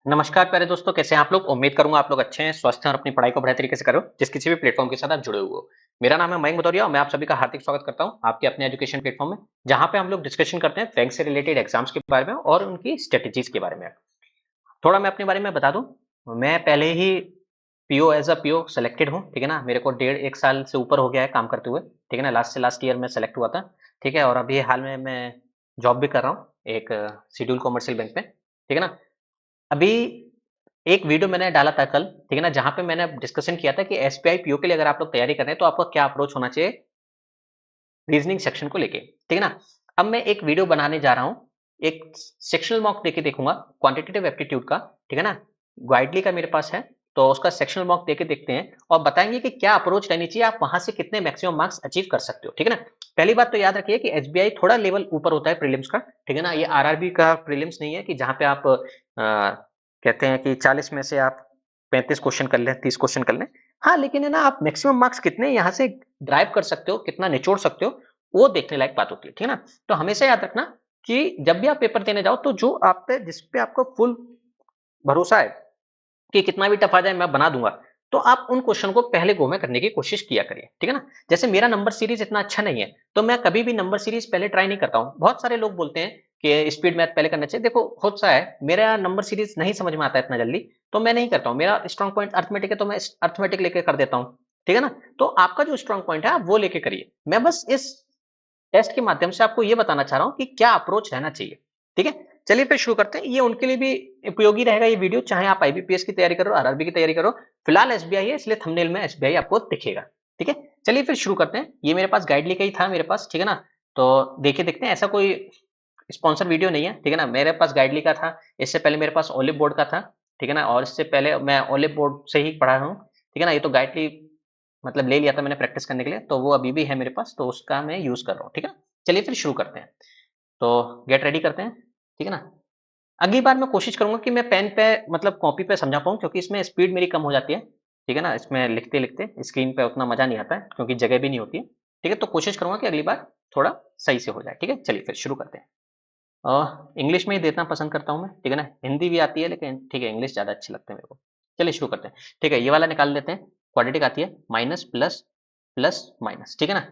नमस्कार प्यारे दोस्तों, कैसे हैं आप लोग। उम्मीद करूंगा आप लोग अच्छे हैं, स्वस्थ हैं और अपनी पढ़ाई को बढ़िया तरीके से करो जिस किसी भी प्लेटफॉर्म के साथ आप जुड़े हुए हो। मेरा नाम है मयंक भदौरिया और मैं आप सभी का हार्दिक स्वागत करता हूं आपके अपने एजुकेशन प्लेटफॉर्म में, जहां पे हम लोग डिस्कशन करते हैं बैंक से रिलेटेड एग्जाम्स के बारे में और उनकी स्ट्रेटेजीज के बारे में। थोड़ा मैं अपने बारे में बता दूं। मैं पहले ही PO as a PO selected हूँ, ठीक है ना। मेरे को 1.5 1 साल से ऊपर हो गया है काम करते हुए, ठीक है ना। लास्ट से लास्ट ईयर में सेलेक्ट हुआ था, ठीक है। और अभी हाल में मैं जॉब भी कर रहा हूँ एक शेड्यूल कॉमर्शियल बैंक में, ठीक है ना। अभी एक वीडियो मैंने डाला था कल, ठीक है ना, जहां पे मैंने डिस्कशन किया था कि एसबीआई पीओ के लिए अगर आप लोग तैयारी कर रहे हैं तो आपका क्या अप्रोच होना चाहिए रीजनिंग सेक्शन को लेके, ठीक है ना। अब मैं एक वीडियो बनाने जा रहा हूं, एक सेक्शनल मॉक देके देखूंगा क्वांटिटेटिव एप्टीट्यूड का, ठीक है ना। गाइडली का मेरे पास है, तो उसका सेक्शनल मॉक देके देखते हैं और बताएंगे कि क्या अप्रोच रहनी चाहिए, आप वहां से कितने मैक्सिमम मार्क्स अचीव कर सकते हो, ठीक है ना। पहली बात तो याद रखिए कि एसबीआई थोड़ा लेवल ऊपर होता है प्रीलिम्स का, ठीक है ना। ये आरआरबी का प्रीलिम्स नहीं है कि जहां पे आप कहते हैं कि 40 में से आप 35 क्वेश्चन कर लें, 30 क्वेश्चन कर लें। हाँ, लेकिन है ना, आप मैक्सिमम मार्क्स कितने यहाँ से ड्राइव कर सकते हो, कितना निचोड़ सकते हो, वो देखने लायक बात होती है, ठीक है ना। तो हमेशा याद रखना कि जब भी आप पेपर देने जाओ तो जो आप पे जिस पे आपको फुल भरोसा है कि कितना भी टफ आ जाए मैं बना दूंगा, तो आप उन क्वेश्चन को पहले गो में करने की कोशिश किया करिए, ठीक है ना। जैसे मेरा नंबर सीरीज इतना अच्छा नहीं है, तो मैं कभी भी नंबर सीरीज पहले ट्राई नहीं करता हूँ। बहुत सारे लोग बोलते हैं कि स्पीड मैथ पहले करना चाहिए। देखो होता सा है, मेरा नंबर सीरीज नहीं समझ में आता है इतना जल्दी, तो मैं नहीं करता हूँ। मेरा स्ट्रॉन्ग पॉइंट अर्थमेटिक है, तो मैं अर्थमेटिक लेके कर देता हूँ, ठीक है ना। तो आपका जो स्ट्रॉन्ग पॉइंट है आप वो लेके करिए। मैं बस इस टेस्ट के माध्यम से आपको ये बताना चाह रहा हूँ कि क्या अप्रोच रहना चाहिए, ठीक है। चलिए फिर शुरू करते हैं। ये उनके लिए भी उपयोगी रहेगा ये वीडियो, चाहे आप आईबीपीएस की तैयारी करो, आरआरबी की तैयारी करो। फिलहाल एसबीआई है, इसलिए थंबनेल में एसबीआई आपको दिखेगा, ठीक है। चलिए फिर शुरू करते हैं। ये मेरे पास गाइड लिखा ही था मेरे पास, ठीक है ना। तो देखिए देखते हैं, ऐसा कोई स्पॉन्सर वीडियो नहीं है, ठीक है ना। मेरे पास गाइड लिखा था, इससे पहले मेरे पास ओलिव बोर्ड का था, ठीक है ना। और इससे पहले मैं ओलिव बोर्ड से ही पढ़ा हूँ, ठीक है ना। ये तो गाइडली मतलब ले लिया था मैंने प्रैक्टिस करने के लिए, तो वो अभी भी है मेरे पास, तो उसका मैं यूज कर रहा हूँ, ठीक है। चलिए फिर शुरू करते हैं। तो गेट रेडी करते हैं, ठीक है ना। अगली बार मैं कोशिश करूंगा कि मैं पेन पे मतलब कॉपी पे समझा पाऊँ, क्योंकि इसमें स्पीड मेरी कम हो जाती है, ठीक है ना। इसमें लिखते लिखते स्क्रीन पे उतना मजा नहीं आता है क्योंकि जगह भी नहीं होती है, ठीक है। तो कोशिश करूंगा कि अगली बार थोड़ा सही से हो जाए, ठीक है। चलिए फिर शुरू करते हैं। इंग्लिश में ही देना पसंद करता हूँ मैं, ठीक है ना। हिंदी भी आती है लेकिन ठीक है, इंग्लिश ज़्यादा अच्छी लगते हैं मेरे को। चलिए शुरू करते हैं, ठीक है। ये वाला निकाल लेते हैं। क्वाड्रेटिक आती है माइनस प्लस प्लस माइनस, ठीक है ना।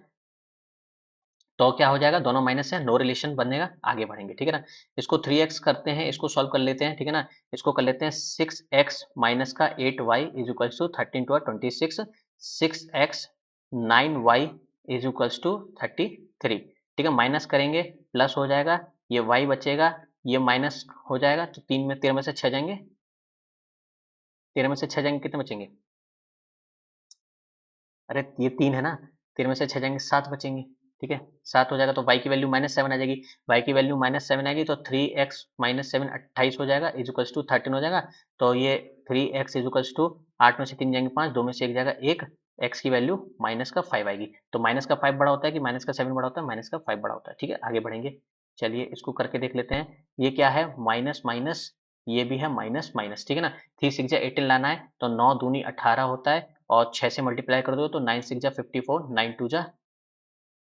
तो क्या हो जाएगा, दोनों माइनस है, नो रिलेशन बनेगा, आगे बढ़ेंगे, ठीक है ना। इसको 3x करते हैं, इसको सॉल्व कर लेते हैं, ठीक है ना। इसको कर लेते हैं 6x माइनस का 8y is equals to 13 to 26, 6x 9y is equals to 33, ठीक है। माइनस करेंगे प्लस हो जाएगा, ये y बचेगा, ये माइनस हो जाएगा, तो 13 में से 6 जाएंगे, 13 में से 6 जाएंगे, कितने बचेंगे। अरे ये 3 है ना, 3 में से 6 जाएंगे, 7 बचेंगे, ठीक है। 7 हो जाएगा तो y की वैल्यू -7 आ जाएगी। y की वैल्यू -7 आएगी तो 3x माइनस 7 28 हो जाएगा, इज इक्वल्स टू 13 हो जाएगा। तो ये 3x इज इक्वल्स टू 8 में से 3 जाएंगे 5, 2 में से 1 जाएगा 1, x की वैल्यू माइनस का 5 आएगी। तो माइनस का 5 बड़ा होता है कि माइनस का 7 बड़ा होता है, माइनस का 5 बड़ा होता है, ठीक है। आगे बढ़ेंगे, चलिए इसको करके देख लेते हैं। ये क्या है, माइनस माइनस, ये भी है माइनस माइनस, ठीक है ना। 3 6 जा 18 लाना है, तो 9 दूनी 18 होता है, और 6 से मल्टीप्लाई कर दो तो 9 6 जा 54,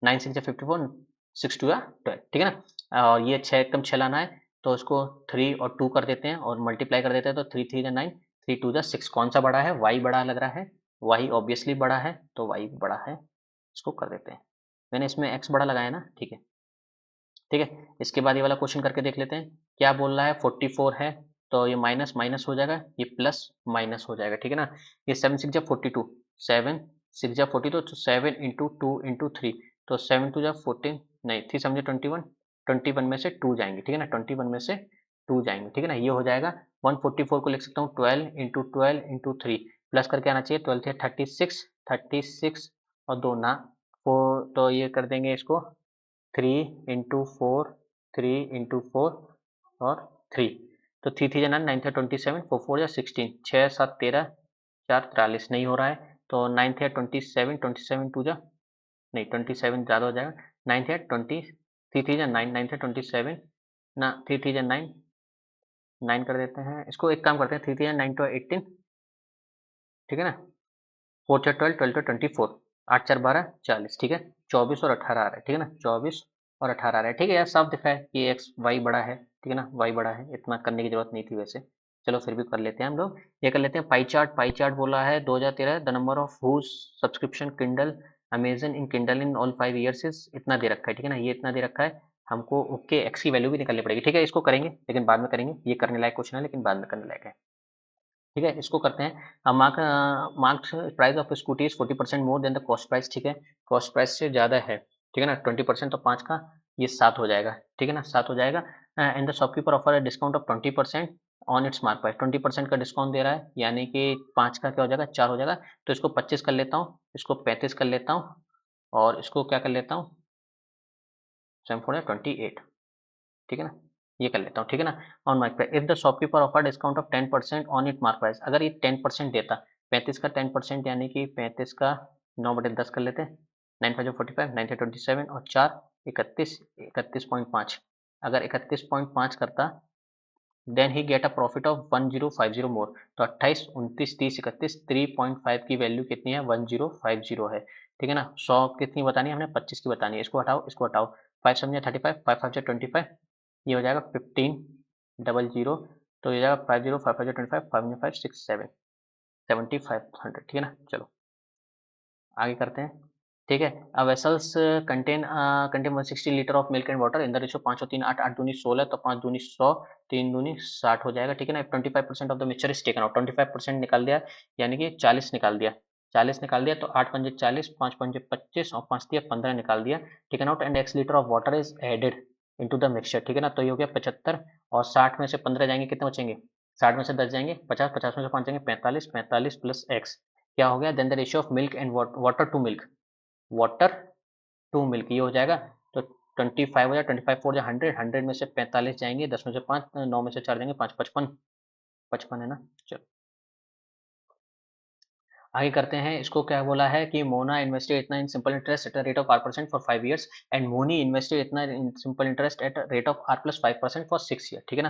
9 6 जा 54, 6 2 जा 12, ठीक है ना। और ये 6 एकदम 6 लाना है, तो इसको 3 और 2 कर देते हैं और मल्टीप्लाई कर देते हैं, तो 3 3 जा 9, 3 2 जा 6। कौन सा बड़ा है, y बड़ा लग रहा है, y ऑब्वियसली बड़ा है, तो y बड़ा है, इसको कर देते हैं। मैंने इसमें x बड़ा लगाया ना, ठीक है, ठीक है। इसके बाद ये वाला क्वेश्चन करके देख लेते हैं। क्या बोल रहा है, 44 है, तो ये माइनस माइनस हो जाएगा, ये प्लस माइनस हो जाएगा, ठीक है ना। ये 7 6 जा 42, 7 6 जा 42, तो 7 इंटू 2 इंटू 3, तो 7 2 जा 14, नहीं 3 समझे 21, 21 में से 2 जाएंगे, ठीक है ना। 21 में से 2 जाएंगे, ठीक है ना। ये हो जाएगा 144 को लिख सकता हूँ 12 इंटू 3, प्लस करके आना चाहिए, 12 थे 36, 36 और 2 ना 4, तो ये कर देंगे इसको 3 इंटू 4, 3 इंटू 4 और 3, तो 3 3 जा 9, 9 थे 27, 4 4 जा 16, 6 7 13, 4 43, नहीं हो रहा है, तो 9 थे 27, 27 2 जा, नहीं 27 ज़्यादा हो जाएगा, 9 थे 20, 3 3 जा 9, 9 थे 27 ना, 3 3 जा 9, 9 कर देते हैं, इसको एक काम करते हैं, 3 3 जा 9 तो 18, ठीक है ना। 4 4 12, 12 to 24, 8 4 12 40, ठीक है। 24 और 18 आ रहा है, ठीक है ना। 24 और 18 आ रहा है, ठीक है यार, साफ दिखा है कि एक्स वाई बड़ा है, ठीक है ना, वाई बड़ा है, इतना करने की जरूरत नहीं थी वैसे। चलो फिर भी कर लेते हैं हम लोग। ये कर लेते हैं पाई चार्ट बोला है 2013 the number of whose subscription Kindle Amazon in Kindle in all 5 years is इतना दे रखा है, ठीक है ना, ये इतना दे रखा है हमको। ओके, एक्स की वैल्यू भी निकालनी पड़ेगी, ठीक है, इसको करेंगे लेकिन बाद में करेंगे, ये करने लायक कुछ ना लेकिन बाद में करने लायक है। ठीक है, इसको करते हैं। अब mark price of scooty is 40% more than the cost price, ठीक है, कॉस्ट प्राइस से ज़्यादा है, ठीक है ना, 20%, तो 5 का ये 7 हो जाएगा, ठीक है ना, 7 हो जाएगा। And the shopkeeper offer a discount of 20% on it's mark price, 20% का डिस्काउंट दे रहा है, यानी कि 5 का क्या हो जाएगा, 4 हो जाएगा। तो इसको 25 कर लेता हूँ, इसको 35 कर लेता हूँ, और इसको क्या कर लेता हूँ, 28, ठीक है ना, ये कर लेता हूँ, ठीक है ना। On mark price if the shopkeeper offer discount of 10% on it mark price, अगर ये 10% देता, 35 का 10% यानी कि 35 का 9/10 कर लेते हैं, 9 5 45, 9 27 और 4 31, 31.5, अगर 31.5 करता देन ही get a profit of 1050 more, तो 28 29 30 31 3.5 की वैल्यू कितनी है, 1050 है, ठीक है ना। 100 कितनी बतानी है हमने, 25 की बतानी है, इसको हटाओ इसको हटाओ, 5 समझे 35, 5 5 25, ये हो जाएगा 1500, तो ये जाएगा 50 5 5 25, 5 5 6 7 7500, ठीक है ना। चलो आगे करते हैं, ठीक है। अब vessels contain 160 litre of milk and water in the ratio 5 और 3 8 8 दूनी 16, तो 5 दूनी 100, 3 दूनी 60 हो जाएगा, ठीक है ना। 25% of the mixture is taken out, 25% निकाल दिया, यानी कि 40 निकाल दिया, 40 निकाल दिया, तो 8 पंजे 40, 5 पंजे 25 और 5 दिया 15 निकाल दिया, taken out and x litre of water is added into the mixture, ठीक है ना। तो ये हो गया 75, और 60 में से 15 जाएंगे, कितने बचेंगे, 60 में से 10 जाएंगे 50, 50 में से 5 जाएंगे 45, 45 प्लस x क्या हो गया, then the ratio of milk and water to milk, water to milk ये हो जाएगा, तो 25 हो जाए, 25 फोर जा 100, 100 में से 45 जाएंगे, 10 में से 5, 9 में से 4 जाएंगे 5, 55, 55 है ना। चलो आगे करते हैं, इसको क्या बोला है कि मोना इन्वेस्टेड इतना in simple interest at rate of R% for 5 years and Moni invested इतना in simple interest at rate of R+5% for 6 year, ठीक है ना,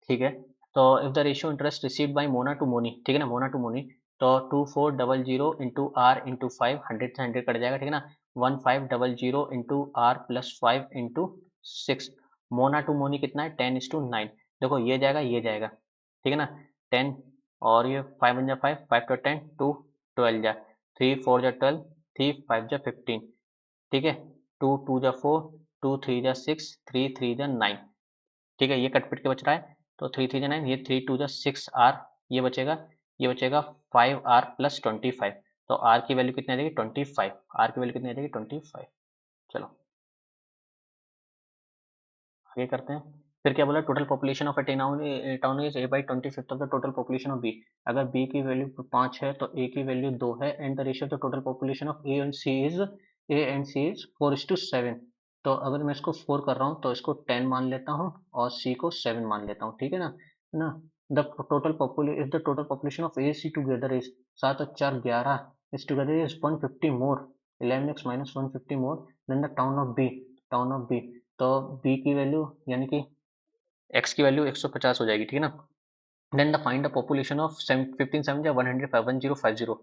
ठीक है। तो if the ratio interest received by Mona to Moni, ठीक है ना, मोना टू मोनी, तो 2400 इंटू आर इंटू 5, 100 से 100 कट जाएगा, ठीक है ना, 1500 into R+5 into 6, Mona to Moni कितना है 10:9, देखो ये जाएगा ये जाएगा, ठीक है ना, 10, और ये 5 1 जा 5, 5 to 10 2 12 जा 3 4 जा 12, 3 5 जा 15, ठीक है, 2 2 जा 4, 2 3 जा 6, 3 3 जा 9, ठीक है, ये कट पिट के बच रहा है, तो 3 3 जा 9, ये 3 2 जा 6 आर, ये बचेगा 5 आर प्लस 25, तो आर की वैल्यू कितनी आ जाएगी 25, आर की वैल्यू कितनी आ जाएगी 25। चलो आगे करते हैं, फिर क्या बोला, total population of a town is A/25 of the total population of B, अगर बी की वैल्यू 5 है तो ए की वैल्यू 2 है, and the ratio of the total population of A and C is 4:7, तो अगर मैं इसको 4 कर रहा हूँ तो इसको 10 मान लेता हूँ और सी को 7 मान लेता हूँ, ठीक है ना। The total population if the total population of A C together is 7 और 4 11 is together is 150 more, 11x minus 150 more than the town of B, तो बी की वैल्यू यानी कि एक्स की वैल्यू 150 हो जाएगी, ठीक है ना। Then the find the population of 15 7 या 100 1050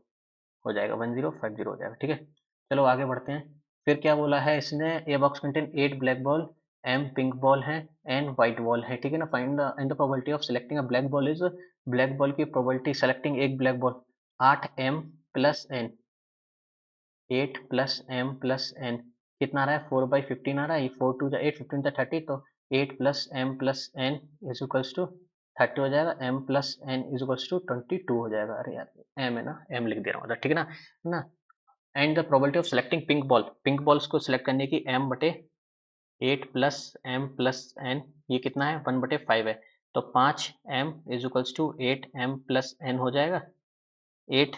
हो जाएगा, 1050 हो जाएगा, ठीक है। चलो आगे बढ़ते हैं, फिर क्या बोला है इसने, a box contain 8 black ball, M pink ball है, एन व्हाइट बॉल है, ठीक है ना। Find the and the probability of selecting a black ball is, black ball की प्रोबेबिलिटी सेलेक्टिंग एक black ball 8m plus N, 8 plus M plus N कितना आ रहा है 4/15 आ रहा है, ये 4 2 8 15 30, तो 8 plus M plus N is equals to 30 हो जाएगा, M plus N is equals to 22 हो जाएगा, अरे यार एम है ना, एम लिख दे रहा हूँ, ठीक है ना। And the probability of selecting pink balls को सिलेक्ट करने की एम बटे 8 प्लस एम प्लस एन, ये कितना है 1/5 है, तो 5m is equals to 8m plus N हो जाएगा, 8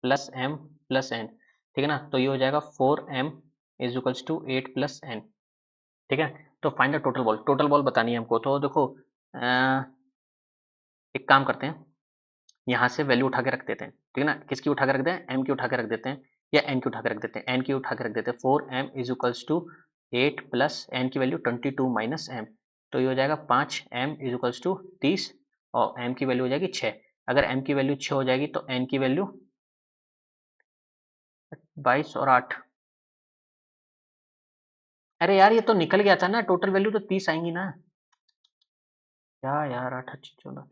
प्लस एम प्लस एन, ठीक है ना, तो ये हो जाएगा 4m is equals to 8 plus N, ठीक है। तो फाइंड द टोटल बॉल बतानी है हमको, तो देखो एक काम करते हैं, यहाँ से वैल्यू उठा के रख देते हैं, ठीक है ना, किसकी उठा के रख दें, एम की उठा के रख देते हैं, या एन की उठा के रख देते हैं, एन की उठा के रख देते हैं, 4m is equals to 8 plus N की वैल्यू 22 माइनस एम, तो ये हो जाएगा 5m इज इक्वल्स टू 30, और m की वैल्यू हो जाएगी 6, अगर m की वैल्यू 6 हो जाएगी तो n की वैल्यू 22 और 8, अरे यार ये तो निकल गया था ना, टोटल वैल्यू तो 30 आएंगी ना, क्या यार 8 14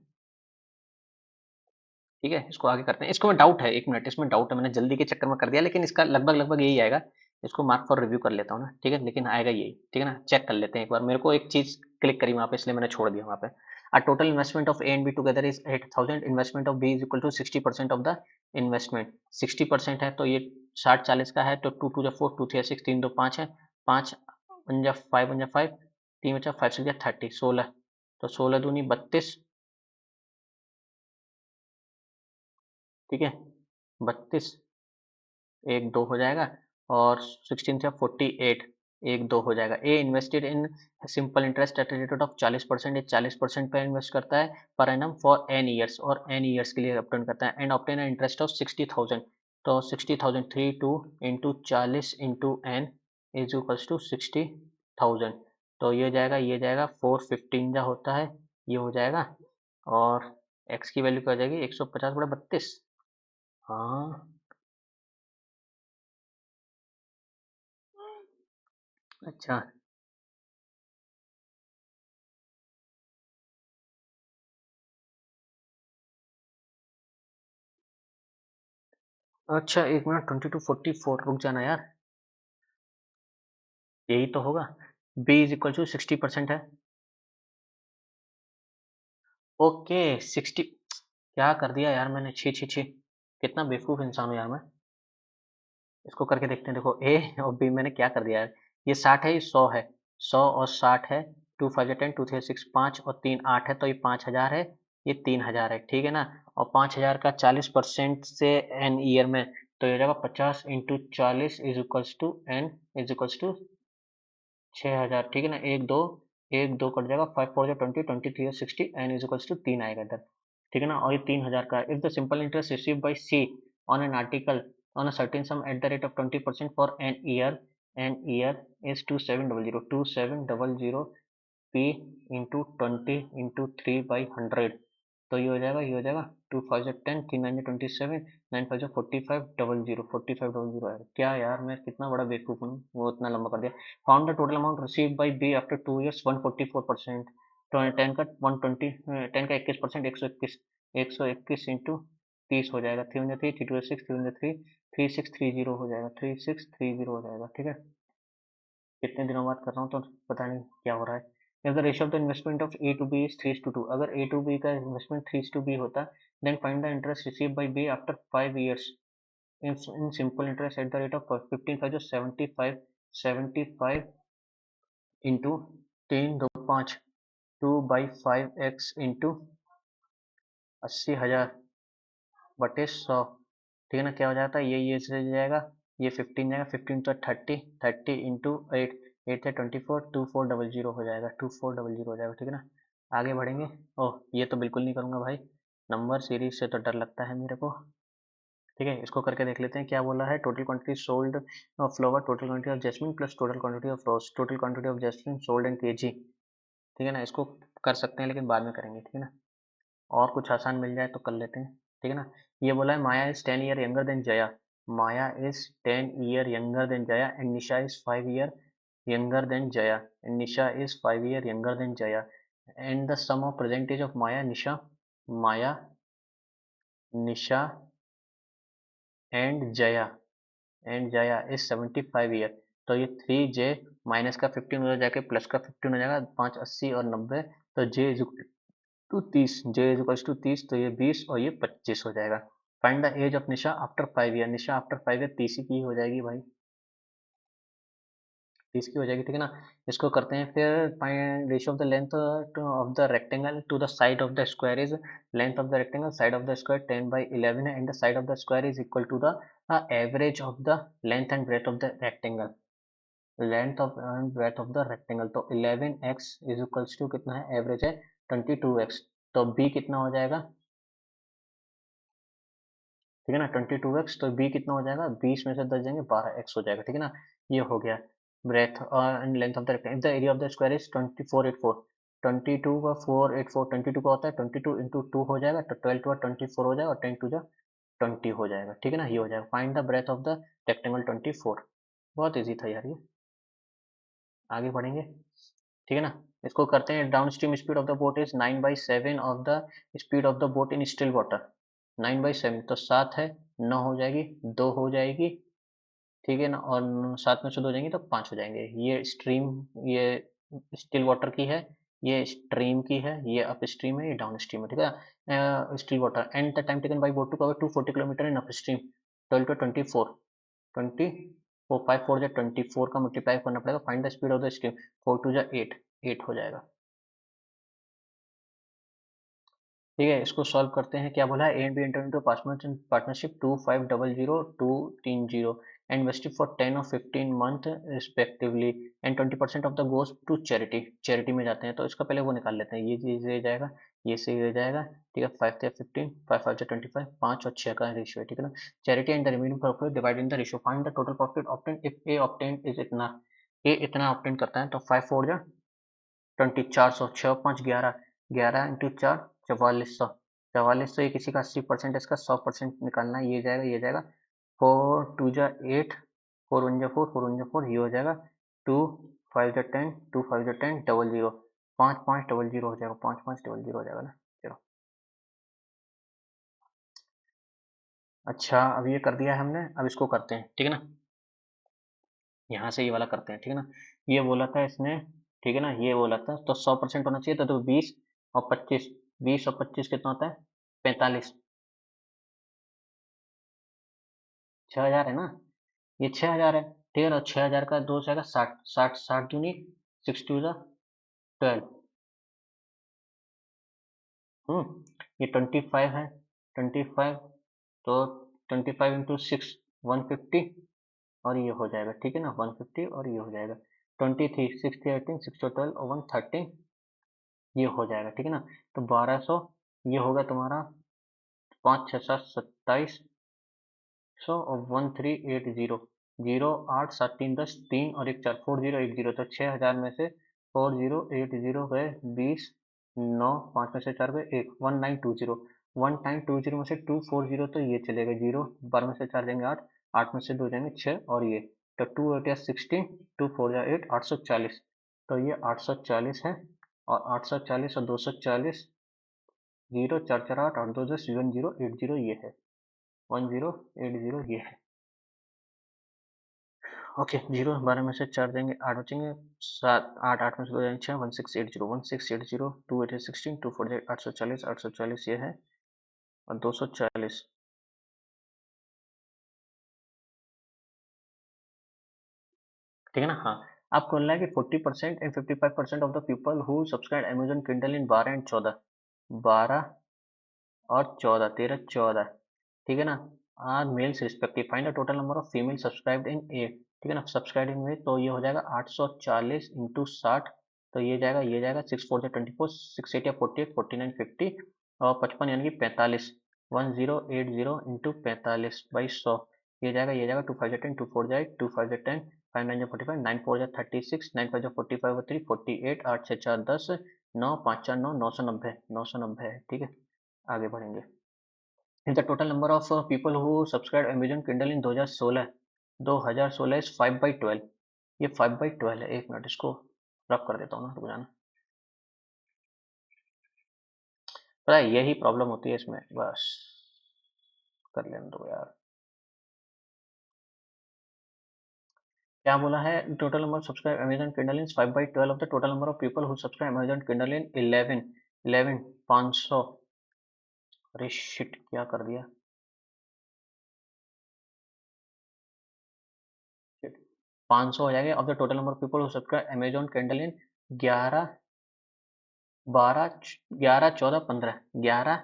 ठीक है, इसको आगे करते हैं। इसको में डाउट है, 1 मिनट, इसमें डाउट है, मैंने जल्दी के चक्कर में कर दिया, लेकिन इसका लगभग यही आएगा। इसको मार्क फॉर रिव्यू कर लेता हूँ ना, ठीक है, लेकिन आएगा यही, ठीक है ना। चेक कर लेते हैं एक बार, मेरे को एक चीज क्लिक करी वहां पे, इसलिए मैंने छोड़ दिया वहां पे। Total investment of A and B together is 8,000, investment of B is equal to 60% of the investment. 60% है तो ये 60-40 का है, तो 2 2 4, 2 3 6, 3 2 5 है, 5 1 5 1 5, 3 बचा 5 6 30, 16, तो 16 दूनी 32, ठीक है, 32, एक दो हो जाएगा, और 16 से 48, एक दो हो जाएगा। A invested in simple interest at rate of 40%, ये 40% पे इन्वेस्ट करता है पर एनम फॉर एन ईयर्स, और एन ईयर्स के लिए अपटेन करता है, एंड ऑप्टेन इंटरेस्ट ऑफ 60,000। तो 60,000 3 2 into 40 into N is equals to 60,000। तो ये जाएगा 415 जा होता है, ये हो जाएगा, और एक्स की वैल्यू क्या हो जाएगी, 150/32। हाँ, अच्छा। अच्छा, 1 मिनट, 22:44, रुक जाना यार, यही तो होगा। बी इज इक्वल टू 60% है। ओके, 60, क्या कर दिया यार मैंने, छी छी छी, कितना बेवकूफ इंसान हूँ यार मैं। इसको करके देखते हैं, देखो ए और बी मैंने क्या कर दिया है। ये 60 है, ये 100 है, 100 और 60 है, 2 5 10, 2 3 6, 5 और 3 8 है, तो ये 5,000 है, ये 3,000 है, ठीक है ना। और 5,000 का 40% से एन ईयर में, तो ये हो जाएगा 50 into 40 is equals to N is equals to 6,000, ठीक है ना। एक दो कट जाएगा, 5 4 20, 23 60, एन इज इक्वल्स टू 3 आएगा इधर, ठीक है ना। और ये 3,000 का, if the simple interest receive by C on an article on a certain sum at the rate of 20% for an year is 2700 P into 20 into 3/100, तो ये हो जाएगा 2010, 3 9 27, 9 5 45 00, 4500 आएगा। क्या यार, मैं कितना बड़ा बेवकूफ हूँ, वो इतना लंबा कर दिया। Found the total amount receive by B after 2 years, 144%, 10 का 120, 10 का 21%, 121 इंटू 30 हो जाएगा, 3 3 2 6, 3 3630 हो जाएगा, 3630 हो जाएगा, ठीक है। कितने दिनों बाद कर रहा हूँ तो पता नहीं क्या हो रहा है। If the ratio of the investment of A to B is 3:2, अगर ए टू बी का इन्वेस्टमेंट 3:2 होता, then find the interest receive by B after 5 years in simple interest at the rate of 15 5 75 into 3 2 5, 2/5x into 80,000 बटे 100, ठीक है ना। क्या हो जाता है, ये से जाएगा, ये 15 जाएगा, 15 तो 30, 30 इंटू 8, 8 से 24, 2400 हो जाएगा, 2400 हो जाएगा, ठीक है ना। आगे बढ़ेंगे। ओह, ये तो बिल्कुल नहीं करूँगा भाई, नंबर सीरीज से तो डर लगता है मेरे को। ठीक है, इसको करके देख लेते हैं क्या बोला है। Total quantity sold of flower, total quantity of jasmine plus total quantity of rose, total quantity of jasmine sold in KG, ठीक है ना। इसको कर सकते हैं लेकिन बाद में करेंगे, ठीक है ना। और कुछ आसान मिल जाए तो कर लेते हैं, ठीक है ना। ये बोला है Maya is 10 year younger than Jaya, Maya is 10 year younger than Jaya, and Nisha is 5 year younger than Jaya, and Nisha is 5 year younger than Jaya, and the sum of present age of Maya Nisha and Jaya is 75 year, तो ये 3J माइनस का 15 हो जाके प्लस का 15 हो जाएगा, 5 80 और 90, तो J is to 30, J is equals to 30, तो ये 20 और ये 25 हो जाएगा। Find the age of Nisha after 5 year, Nisha after 5 year 30 की हो जाएगी भाई, 30 की हो जाएगी, ठीक है ना। इसको करते हैं फिर। Find ratio of the length of the rectangle to the side of the square is, length of the rectangle, side of the square 10/11 है, and the side of the square is equal to the average of the length and breadth of the rectangle, length of and breadth of the rectangle, तो 11x is equals to कितना है, average है 22x, तो b कितना हो जाएगा, ठीक है ना, 22x, तो b कितना हो जाएगा, 20 में से 10 जाएंगे, 12x हो जाएगा, ठीक है ना। ये हो गया ब्रेथ और and length of the rectangle. The area of the square is 2484, 22 का 484, 22 का होता है 22 इंटू 2 हो जाएगा, तो 12 टू 24 हो जाएगा, और 10 टू 20 हो जाएगा, ठीक है ना। ये हो जाएगा find the breadth of the rectangle 24। बहुत ईजी था यार ये। आगे बढ़ेंगे, ठीक है ना। इसको करते हैं। Down stream speed of the boat is 9/7 of the speed of the boat in still water, 9/7 तो 7 है, 9 हो जाएगी, 2 हो जाएगी, ठीक है ना, और 7 में से 2 हो जाएंगी तो 5 हो जाएंगे। ये स्ट्रीम, ये स्टिल वाटर की है, ये स्ट्रीम की है, ये अप स्ट्रीम है, ये डाउन स्ट्रीम है, ठीक है। Still water and the time taken by boat to cover 240 kilometre in upstream 12 to 24, 24 5 4 जा 24 का मल्टीप्लाई करना पड़ेगा। Find the speed of the stream, 4 2 जा 8, 8 हो जाएगा, ठीक है। इसको सॉल्व करते हैं। क्या बोला है, A and B enter into partnership 2500 and vested for 10 or 15 month respectively and 20% of the goes to charity, charity में जाते हैं। तो इसका पहले वो निकाल लेते हैं, ये चीज ये जाएगा, ये से ये जाएगा, ठीक है। 5 से 15, 5 5 से 25, 5 और 6 का रेशियो है, ठीक है ना। Charity and the remaining profit divide in the ratio, find the total profit obtain if A obtain is इतना, ए इतना ऑब्टेन करता है तो 5 4 जा 20, 400, 6 5 11, 11 इंटू 4 4400, 4400, ये किसी का 80% इसका 100% निकालना है, ये जाएगा ये जाएगा। 4 2 जा 8, 4 1 जा 4, 4 1 जा 4, ये हो जाएगा। 2 5 जा 10, 2 5 जा 10, 00, 5 5 00 हो जाएगा, 5 5 00 हो जाएगा ना। चलो अच्छा, अब ये कर दिया है हमने, अब इसको करते हैं, ठीक है ना। यहाँ से ये वाला करते हैं, ठीक है ना। ये बोला था इसने, ठीक है ना, ये बोला था तो 100% होना चाहिए, तो 20 और 25, 20 और 25 कितना होता है, 45, 6000 है ना, ये 6000 है, ठीक है ना। 6000 का 2 जाएगा 60, 60 60 दूनी 6 2 जा 12, ये 25 है, 25, तो 25 इंटू 6 150, और ये हो जाएगा, ठीक है ना, 150 और ये हो जाएगा 23, 6 3 18, 6 12 और 113, ये हो जाएगा, ठीक है ना। तो 1200, ये होगा तुम्हारा 5 6 7 27 सौ और 1380, 0 8 7 3 10, 3 और एक 4, 4080, तो 6000 में से 4080 गए 20, 9 5 में से 4 गए 1, 1920, 1920 में से 240 तो ये चलेगा 0, 12 में से 4 जाएंगे 8, 8 में से 2 जाएंगे 6 और ये, तो 2 8 16, 2 4 जा 8, 840, तो ये 840 है, और 840 और 240, 0 4 4 8 8 2 10 1080, ये है 1080, ये है। ओके, 0 12 में से 4 देंगे 8 बचेंगे, 7 8 8 में से 2 जाएंगे 6, 1680, 2 8 16, 2 4 जाए 840, 840 ये है, और 240, ठीक है ना। हाँ, आपको बोलना है कि 40% and 55% of the people who subscribe Amazon Kindle in 12 and 14, 12 और 14, 13 14, ठीक है ना, are males respective. Find the total number of female subscribed in A, ठीक है ना, सब्सक्राइब इन में, तो ये हो जाएगा 840 इंटू 60, तो ये जाएगा ये जाएगा 6 4 जा 24, 6 8 या 48, 49 50 और 55 यानी कि 45, 1080 इंटू 45 बाई 100, ये जाएगा 2 5 जा 10, 2 4 जा 8, 2 5 जा 10, 5 9 जा 45, 9 4 जा 36, 9 5 जा 45 और 3 48, 8 6 4 10, 9 5 4 9, 990, 990 है, ठीक है। आगे बढ़ेंगे। The total number of people who subscribed Amazon Kindle in 2016, 2016 is 5/12, ये 5/12 है। एक मिनट इसको रब कर देता हूँ ना, रुक जाना। पता है यही प्रॉब्लम होती है इसमें, बस कर लेने दो यार। क्या बोला है, total number subscribe Amazon Kindle in 5/12 of the total number of people who subscribe Amazon Kindle in 11 500, अरे शिट क्या कर दिया, 500 हो जाएगा of the total number of people who subscribe Amazon Kindle in 11 12 11 14 15, 11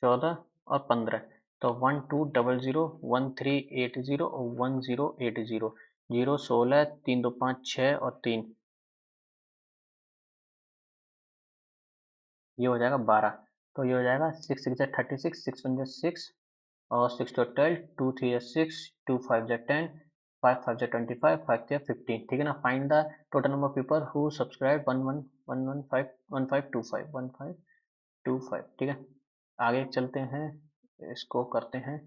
14 और 15, तो 1200 1380 और 1080, 0 16 3 2 5 6 और 3, ये हो जाएगा 12, तो ये हो जाएगा 6 6 36, 6 1 6 और 6 2 12, 2 3 6, 2 5 10, 5 5 25, 5 3 15, ठीक है ना। Find the total number of people who subscribe 1525, ठीक है। आगे चलते हैं, इसको करते हैं,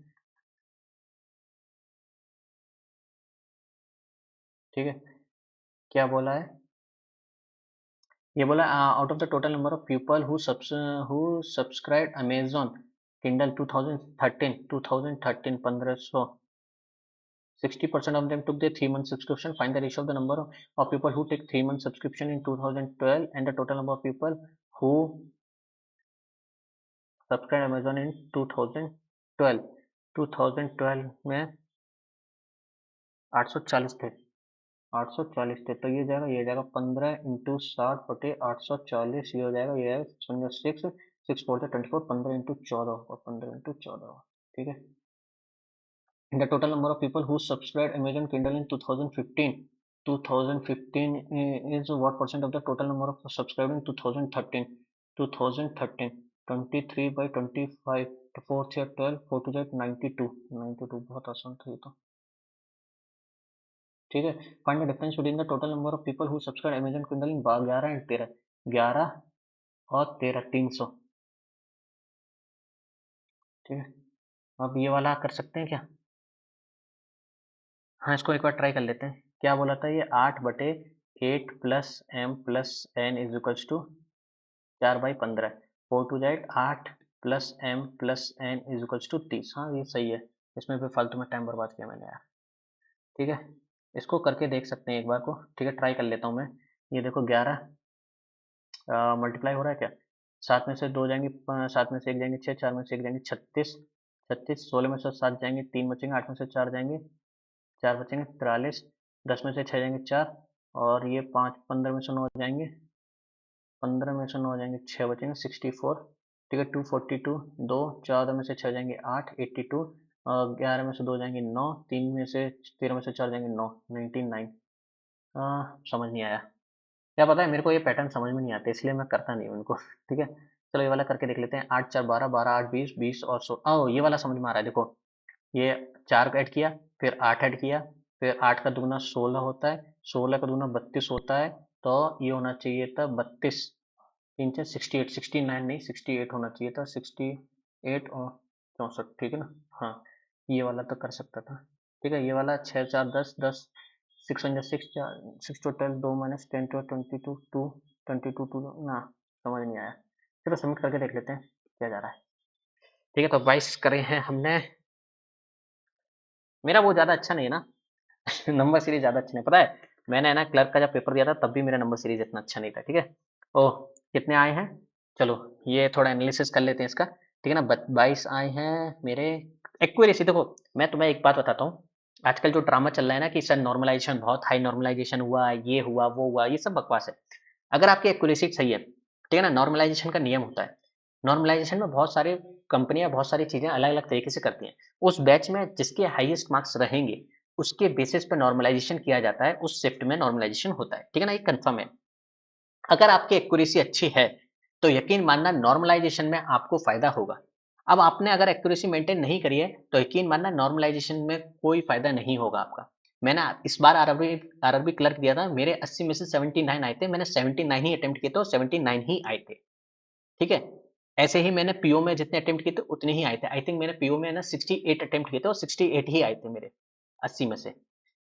ठीक है। क्या बोला है, ये बोला out of the total number of people who subscribe Amazon Kindle 2013 1500 60% of them took the 3-month subscription. Find the ratio of the number of people who take 3-month subscription in 2012 and the total number of people who subscribe Amazon in 2012. 2012 में 840 थे, 840 थे, तो ये जाएगा 15 into 60 बटे 840, ये हो जाएगा, ये है 6 4 24, 15 इंटू 14 और 15 इंटू 14, ठीक है। The total number of people who subscribed Amazon Kindle in 2015 is what percent of the total number of subscribed in 2013? 23 by 25, 4 से 12, 4 to 92, बहुत आसान था ये तो, ठीक है। Find the difference between the total number of people who subscribe Amazon Kindle in 11 and 13, 11 और 13, 300, ठीक है। अब ये वाला कर सकते हैं क्या? हाँ, इसको एक बार ट्राई कर लेते हैं। क्या बोला था ये? 8/8 plus M plus N is equals to 4/15, 4 to 8 plus M plus N is equals to 30। हाँ, ये सही है, इसमें भी फालतू में टाइम बर्बाद किया मैंने यार, ठीक है। इसको करके देख सकते हैं एक बार को, ठीक है। ट्राई कर लेता हूँ मैं। ये देखो 11 मल्टीप्लाई हो रहा है क्या? 7 में से 2 जाएंगे, 7 में से 1 जाएंगे 6, 4 में से 1 जाएंगे 36, 16 में से 7 जाएंगे, 3 बचेंगे, 8 में से 4 जाएंगे, 4 बचेंगे 43, 10 में से 6 जाएंगे 4, और ये 5, 15 में से 9 जाएंगे, 15 में से 9 जाएंगे 6 बचेंगे 64, ठीक है। 242, 2, 14 में से 6 जाएंगे 8, 82, और 11 में से 2 जाएंगे 9, 3 में से 13 में से 4 जाएंगे 9, 99। समझ नहीं आया, क्या पता है, मेरे को ये पैटर्न समझ में नहीं आते, इसलिए मैं करता नहीं हूँ इनको, ठीक है। चलो ये वाला करके देख लेते हैं। 8 4 12, 12 8 20, 20 और 16। ये वाला समझ में आ रहा है, देखो ये 4 ऐड किया, फिर 8 ऐड किया, फिर 8 का दुगना 16 होता है, 16 का दुगना 32 होता है, तो ये होना चाहिए था 32, 3 से 68, 69 नहीं 68 होना चाहिए था, 68 और 64, ठीक है ना। हाँ, ये वाला तो कर सकता था, ठीक है। ये वाला 6 4 10 10, 6 1 6 6 टू 12, 2 माइनस 10 to 22, 2 22 2 ना, समझ नहीं आया। चलो सबमिट करके देख लेते हैं क्या जा रहा है, ठीक है। तो 22 करे हैं हमने, मेरा वो ज़्यादा अच्छा नहीं है ना नंबर सीरीज ज़्यादा अच्छा नहीं, पता है मैंने है ना क्लर्क का जब पेपर दिया था तब भी मेरा नंबर सीरीज इतना अच्छा नहीं था, ठीक है। ओह, कितने आए हैं? चलो ये थोड़ा एनालिसिस कर लेते हैं इसका, ठीक है ना। 22 आए हैं मेरे। एक्यूरेसी देखो, मैं तुम्हें एक बात बताता हूँ, आजकल जो ड्रामा चल रहा है ना कि सर नॉर्मलाइजेशन बहुत हाई नॉर्मलाइजेशन हुआ, ये हुआ वो हुआ, ये सब बकवास है। अगर आपकी एक्यूरेसी सही है, ठीक है ना, नॉर्मलाइजेशन का नियम होता है, नॉर्मलाइजेशन में बहुत सारे कंपनियां बहुत सारी चीजें अलग अलग तरीके से करती हैं। उस बैच में जिसके हाईएस्ट मार्क्स रहेंगे उसके बेसिस पे नॉर्मलाइजेशन किया जाता है, उस शिफ्ट में नॉर्मलाइजेशन होता है, ठीक है ना, ये कंफर्म है। अगर आपकी एक्यूरेसी अच्छी है तो यकीन मानना नॉर्मलाइजेशन में आपको फायदा होगा। अब आपने अगर एक्यूरेसी मेंटेन नहीं करी है तो यकीन मानना नॉर्मलाइजेशन में कोई फायदा नहीं होगा आपका। मैंने इस बार आरआरबी क्लर्क दिया था, मेरे 80 में से 79 आए थे, मैंने 79 ही अटेम्प्ट किए थे और 79 ही आए थे, ठीक है। ऐसे ही मैंने पीओ में जितने अटेम्प्ट किए थे उतने ही आए थे। आई थिंक मैंने पीओ में ना 68 अटेम्प्ट किए थे और 68 ही आए थे मेरे 80 में से।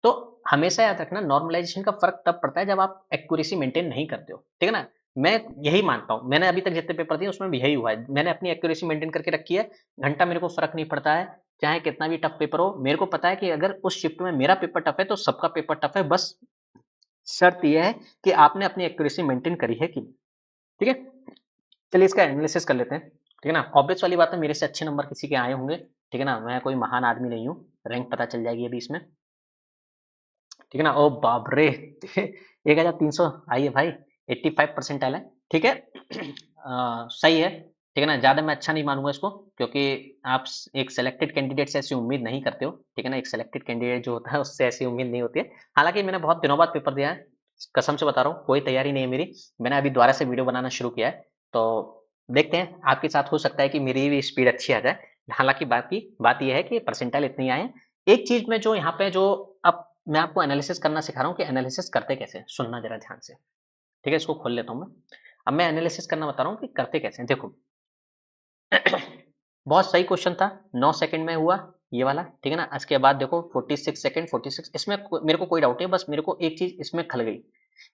तो हमेशा याद रखना नॉर्मलाइजेशन का फ़र्क तब पड़ता है जब आप एक्यूरेसी मेंटेन नहीं करते हो, ठीक है ना? मैं यही मानता हूँ, मैंने अभी तक जितने पेपर दिए उसमें भी यही हुआ है। मैंने अपनी एक्यूरेसी मेंटेन करके रखी है, घंटा मेरे को फ़र्क नहीं पड़ता है, चाहे कितना भी टफ पेपर हो। मेरे को पता है कि अगर उस शिफ्ट में मेरा पेपर टफ है तो सबका पेपर टफ है, बस शर्त ये है कि आपने अपनी एक्यूरेसी मेंटेन करी है कि नहीं, ठीक है? चलिए इसका एनालिसिस कर लेते हैं, ठीक है ना। ऑब्वियस वाली बात है मेरे से अच्छे नंबर किसी के आए होंगे, ठीक है ना, मैं कोई महान आदमी नहीं हूँ, रैंक पता चल जाएगी अभी इसमें, ठीक है ना। ओ बाप रे 1300 आई है भाई, 85 परसेंटाइल है, ठीक है। सही है, ठीक है ना। ज़्यादा मैं अच्छा नहीं मानूंगा इसको, क्योंकि आप एक सेलेक्टेड कैंडिडेट से ऐसी उम्मीद नहीं करते हो, ठीक है ना। एक सेलेक्टेड कैंडिडेट जो होता है उससे ऐसी उम्मीद नहीं होती है। हालांकि मैंने बहुत दिनों बाद पेपर दिया है, कसम से बता रहा हूँ, कोई तैयारी नहीं है मेरी, मैंने अभी दोबारा से वीडियो बनाना शुरू किया है, तो देखते हैं आपके साथ हो सकता है कि मेरी भी स्पीड अच्छी आ जाए। हालांकि बात यह है कि परसेंटाइल इतनी आए। एक चीज में जो यहाँ पे जो अब मैं आपको एनालिसिस करना सिखा रहा हूँ कि एनालिसिस करते कैसे, सुनना जरा ध्यान से, ठीक है। इसको खोल लेता हूँ मैं, अब मैं एनालिसिस करना बता रहा हूँ कि करते कैसे। देखो बहुत सही क्वेश्चन था, 9 सेकंड में हुआ ये वाला, ठीक है ना। इसके बाद देखो 46 सेकंड, 46, इसमें मेरे को कोई डाउट नहीं है, बस मेरे को एक चीज इसमें खल गई,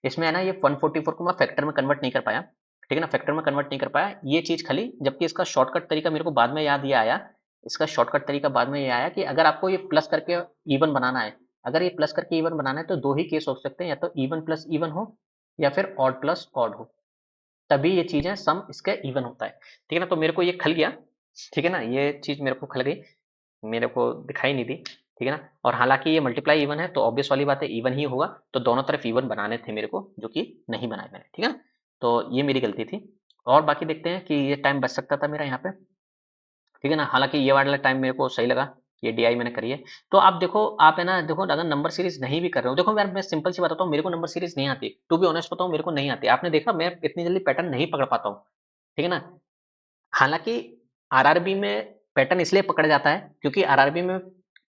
इसमें है ना ये 144 को मैं फैक्टर में कन्वर्ट नहीं कर पाया, ठीक है ना, फैक्टर में कन्वर्ट नहीं कर पाया ये चीज खाली, जबकि इसका शॉर्टकट तरीका मेरे को बाद में याद ये आया, इसका शॉर्टकट तरीका बाद में ये आया कि अगर आपको ये प्लस करके इवन बनाना है, अगर ये प्लस करके इवन बनाना है तो दो ही केस हो सकते हैं, या तो इवन प्लस इवन हो या फिर ऑड प्लस ऑड हो, तभी ये चीजें सम इसका इवन होता है। ठीक है ना, तो मेरे को ये खल गया, ठीक है ना, ये चीज मेरे को खल गई, मेरे को दिखाई नहीं दी, ठीक है ना। और हालांकि ये मल्टीप्लाई इवन है तो ऑब्वियस वाली बात है इवन ही होगा, तो दोनों तरफ इवन बनाने थे मेरे को, जो कि नहीं बनाए मैंने, ठीक है ना। तो ये मेरी गलती थी। और बाकी देखते हैं कि ये टाइम बच सकता था मेरा यहाँ पे, ठीक है ना। हालांकि ये वाला टाइम मेरे को सही लगा, ये डीआई मैंने करी है। तो आप देखो, आप है ना, देखो अगर नंबर सीरीज नहीं भी कर रहे हो, देखो यार मैं सिंपल सी बताता हूँ, मेरे को नंबर सीरीज नहीं आती, टू बी ऑनेस्ट बताऊँ, मेरे को नहीं आती। आपने देखा मैं इतनी जल्दी पैटर्न नहीं पकड़ पाता हूँ, ठीक है ना। हालांकि आरआरबी में पैटर्न इसलिए पकड़ जाता है क्योंकि आरआरबी में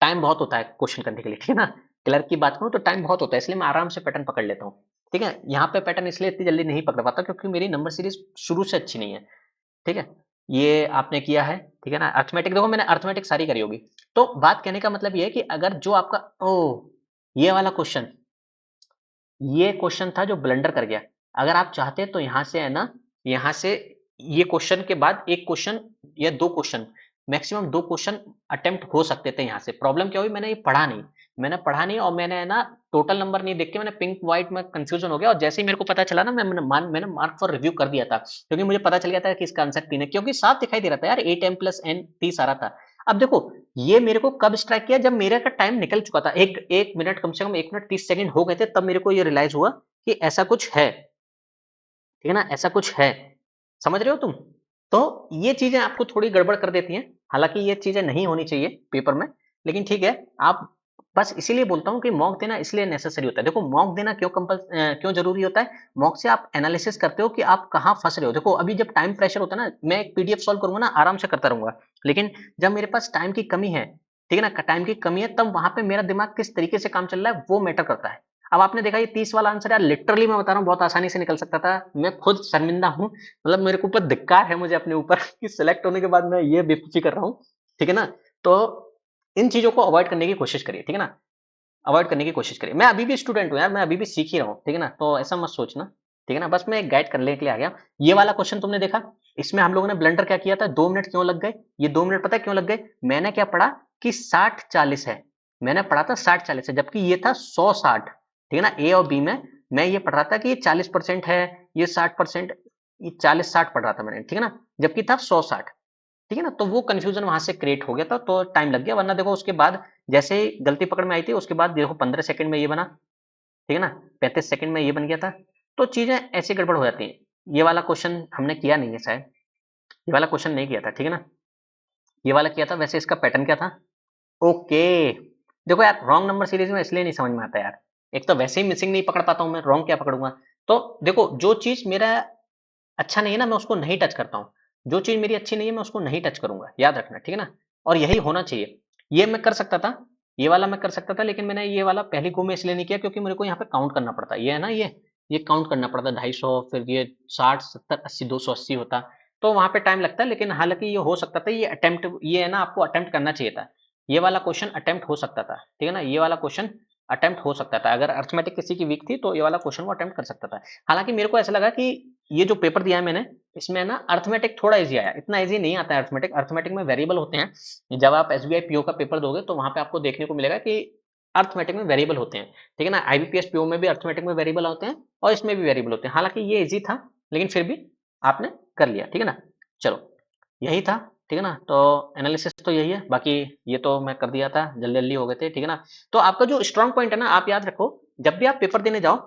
टाइम बहुत होता है क्वेश्चन करने के लिए, ठीक है ना। क्लर्क की बात करूँ तो टाइम बहुत होता है, इसलिए मैं आराम से पैटर्न पकड़ लेता हूँ, ठीक है। यहाँ पे पैटर्न इसलिए इतनी जल्दी नहीं पकड़ पाता क्योंकि मेरी नंबर सीरीज शुरू से अच्छी नहीं है, ठीक है। ये आपने किया है, ठीक है ना। अर्थमेटिक देखो मैंने अर्थमेटिक सारी करी होगी। तो बात कहने का मतलब ये है कि अगर जो आपका ओ ये वाला क्वेश्चन, ये क्वेश्चन था जो ब्लंडर कर गया। अगर आप चाहते तो यहाँ से है ना, यहाँ से ये क्वेश्चन के बाद एक क्वेश्चन या दो क्वेश्चन, मैक्सिमम दो क्वेश्चन अटेम्प्ट हो सकते थे यहाँ से। प्रॉब्लम क्या हुई, मैंने ये पढ़ा नहीं, मैंने पढ़ा नहीं, और मैंने है ना टोटल नंबर नहीं देख के मैंने पिंक व्हाइट में कंफ्यूजन हो गया, और जैसे ही मेरे को पता चला ना, मैंने मार्क फॉर रिव्यू कर दिया था, क्योंकि मुझे पता चल गया था कि इसका आंसर 3 है, क्योंकि साफ दिखाई दे रहा था यार, 8m प्लस n 30 आ रहा था। अब देखो, ये मेरे को कब स्ट्राइक किया, जब मेरे का टाइम निकल चुका था, एक मिनट, कम से कम 1 मिनट 30 सेकंड हो गए थे, तब मेरे को ये रियलाइज हुआ कि ऐसा कुछ है, ठीक है ना, ऐसा कुछ है। समझ रहे हो तुम? तो ये चीजें आपको थोड़ी गड़बड़ कर देती हैं, हालांकि ये चीजें नहीं होनी चाहिए पेपर में, लेकिन ठीक है। आप बस इसीलिए बोलता हूँ कि मॉक देना इसलिए नेसेसरी होता है। देखो मॉक देना क्यों जरूरी होता है, मॉक से आप एनालिसिस करते हो कि आप कहाँ फंस रहे हो। देखो अभी जब टाइम प्रेशर होता है ना, मैं एक पीडीएफ सॉल्व करूंगा ना, आराम से करता रहूंगा, लेकिन जब मेरे पास टाइम की कमी है, ठीक है ना, टाइम की कमी है, तब वहां पे मेरा दिमाग किस तरीके से काम चल रहा है वो मैटर करता है। अब आपने देखा ये 30 वाला आंसर यार, लिटरली मैं बता रहा हूँ बहुत आसानी से निकल सकता था, मैं खुद शर्मिंदा हूँ, मतलब मेरे को ऊपर धिक्कार है मुझे अपने ऊपर कि सिलेक्ट होने के बाद मैं ये बेवकूफी कर रहा हूँ, ठीक है ना। तो इन चीजों को अवॉइड करने की कोशिश करिए, ठीक है ना, अवॉइड करने की कोशिश करिए। मैं अभी भी स्टूडेंट हूँ यार, मैं अभी भी सीख ही रहा हूँ, ठीक है ना, तो ऐसा मत सोचना, ठीक है ना। बस मैं एक गाइड करने के लिए आ गया। ये वाला क्वेश्चन तुमने देखा, इसमें हम लोगों ने ब्लंडर क्या किया था, 2 मिनट क्यों लग गए, ये 2 मिनट पता है क्यों लग गए, मैंने क्या पढ़ा कि 60-40 है, मैंने पढ़ा था 60-40 है, जबकि ये था 100-60, ठीक है ना। ए और बी में मैं ये पढ़ रहा था कि ये 40% है, ये 60%, ये 40-60 पढ़ रहा था मैंने, ठीक है ना, जबकि था 100-60, ठीक है ना। तो वो कंफ्यूजन वहां से क्रिएट हो गया था, तो टाइम लग गया। वरना देखो उसके बाद जैसे ही गलती पकड़ में आई थी, उसके बाद देखो 15 सेकंड में ये बना, ठीक है ना, 35 सेकंड में ये बन गया था। तो चीजें ऐसी गड़बड़ हो जाती हैं। ये वाला क्वेश्चन हमने किया नहीं है शायद, ये वाला क्वेश्चन नहीं किया था, ठीक है ना, ये वाला किया था। वैसे इसका पैटर्न क्या था, ओके। देखो यार रॉन्ग नंबर सीरीज में इसलिए नहीं समझ में आता यार, एक तो वैसे ही मिसिंग नहीं पकड़ पाता हूँ मैं, रॉन्ग क्या पकड़ूंगा। तो देखो जो चीज मेरा अच्छा नहीं है ना, मैं उसको नहीं टच करता हूँ, जो चीज मेरी अच्छी नहीं है मैं उसको नहीं टच करूंगा, याद रखना, ठीक है ना। और यही होना चाहिए। ये मैं कर सकता था, ये वाला मैं कर सकता था, लेकिन मैंने ये वाला पहली गो में इसलिए नहीं किया क्योंकि मेरे को यहाँ पे काउंट करना पड़ता, ये है ना, ये काउंट करना पड़ता 250, फिर ये 60, 70, 80, 280 होता, तो वहां पे टाइम लगता है। लेकिन हालांकि ये हो सकता था, ये अटेम्प्ट, ये है ना, आपको अटेम्प्ट करना चाहिए था, ये वाला क्वेश्चन अटेम्प्ट हो सकता था, ठीक है ना, ये वाला क्वेश्चन अटेम्प्ट हो सकता था। अगर अर्थमेटिक किसी की वीक थी तो ये वाला क्वेश्चन वो अटेम्प्ट कर सकता था। हालांकि मेरे को ऐसा लगा कि ये जो पेपर दिया है मैंने, इसमें ना अर्थमेटिक थोड़ा इजी आया, इतना इजी नहीं आता है अर्थमेटिक। अर्थमेटिक में वेरिएबल होते हैं, जब आप एसबीआई पीओ का पेपर दोगे तो वहां पे आपको देखने को मिलेगा कि अर्थमेटिक में वेरिएबल होते हैं, ठीक है ना। आईबीपीएस पीओ में भी अर्थमेटिक में वेरिएबल होते हैं और इसमें भी वेरिएबल होते हैं। हालांकि ये इजी था, लेकिन फिर भी आपने कर लिया, ठीक है ना। चलो यही था, ठीक है ना। तो एनालिसिस तो यही है, बाकी ये तो मैं कर दिया था, जल्दी जल्दी हो गए थे, ठीक है ना। तो आपका जो स्ट्रॉन्ग पॉइंट है ना, आप याद रखो, जब भी आप पेपर देने जाओ,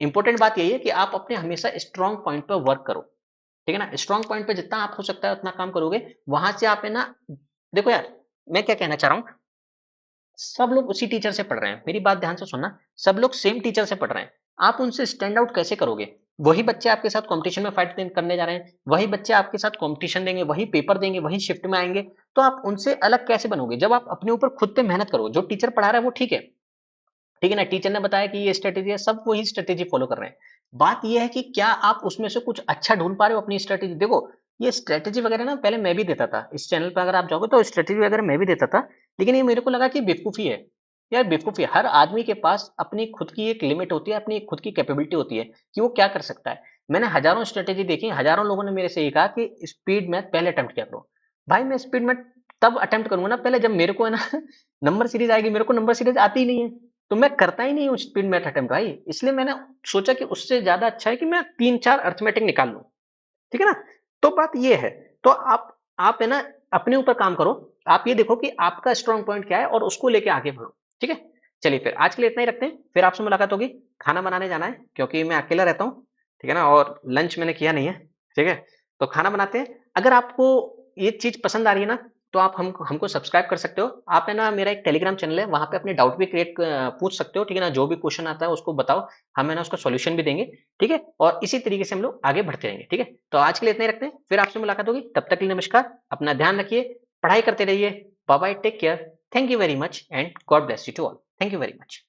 इंपॉर्टेंट बात यही है कि आप अपने हमेशा स्ट्रॉन्ग पॉइंट पर वर्क करो, ठीक है ना। स्ट्रॉन्ग पॉइंट पे जितना आप हो सकता है उतना काम करोगे, वहां से आप है ना, देखो यार मैं क्या कहना चाह रहा हूँ, सब लोग उसी टीचर से पढ़ रहे हैं, मेरी बात ध्यान से सुनना, सब लोग सेम टीचर से पढ़ रहे हैं, आप उनसे स्टैंड आउट कैसे करोगे। वही बच्चे आपके साथ कंपटीशन में फाइट करने जा रहे हैं, वही बच्चे आपके साथ कंपटीशन देंगे, वही पेपर देंगे, वही शिफ्ट में आएंगे, तो आप उनसे अलग कैसे बनोगे जब आप अपने ऊपर खुद पे मेहनत करोगे। जो टीचर पढ़ा रहा है वो ठीक है, ठीक है ना, टीचर ने बताया कि ये स्ट्रेटेजी है, सब वही स्ट्रेटेजी फॉलो कर रहे हैं। बात ये है कि क्या आप उसमें से कुछ अच्छा ढूंढ पा रहे हो अपनी स्ट्रेटेजी। देखो ये स्ट्रेटेजी वगैरह ना पहले मैं भी देता था, इस चैनल पर अगर आप जाओगे तो स्ट्रेटेजी वगैरह मैं भी देता था, लेकिन ये मेरे को लगा कि बेवकूफी है यार, बेवकूफी है। हर आदमी के पास अपनी खुद की एक लिमिट होती है, अपनी खुद की कैपेबिलिटी होती है कि वो क्या कर सकता है। मैंने हजारों स्ट्रेटेजी देखी, हजारों लोगों ने मेरे से ये कहा कि स्पीड मैथ पहले अटेम्प्ट किया करो। भाई मैं स्पीड मैथ तब अटेम्प्ट करूंगा ना पहले जब मेरे को है ना नंबर सीरीज आएगी, मेरे को नंबर सीरीज आती ही नहीं है, तो मैं करता ही नहीं हूँ स्पीड मैथ अटेम्प्ट भाई। इसलिए मैंने सोचा कि उससे ज्यादा अच्छा है कि मैं 3-4 अर्थमेटिक निकाल लूं, ठीक है ना। तो बात ये है, तो आप है ना अपने ऊपर काम करो। आप ये देखो कि आपका स्ट्रॉन्ग पॉइंट क्या है और उसको लेके आगे बढ़ो, ठीक है। चलिए फिर आज के लिए इतना ही रखते हैं, फिर आपसे मुलाकात होगी। खाना बनाने जाना है क्योंकि मैं अकेला रहता हूँ, ठीक है ना, और लंच मैंने किया नहीं है, ठीक है। तो खाना बनाते हैं। अगर आपको ये चीज पसंद आ रही है ना, तो आप हमको सब्सक्राइब कर सकते हो। आप है ना, मेरा एक टेलीग्राम चैनल है, वहां पे अपने डाउट भी पूछ सकते हो, ठीक है ना। जो भी क्वेश्चन आता है उसको बताओ, हम है ना उसका सॉल्यूशन भी देंगे, ठीक है। और इसी तरीके से हम लोग आगे बढ़ते रहेंगे, ठीक है। तो आज के लिए इतना ही रखते हैं, फिर आपसे मुलाकात होगी। तब तक के लिए नमस्कार, अपना ध्यान रखिए, पढ़ाई करते रहिए। Bye bye, take care, thank you very much and God bless you to all. Thank you very much.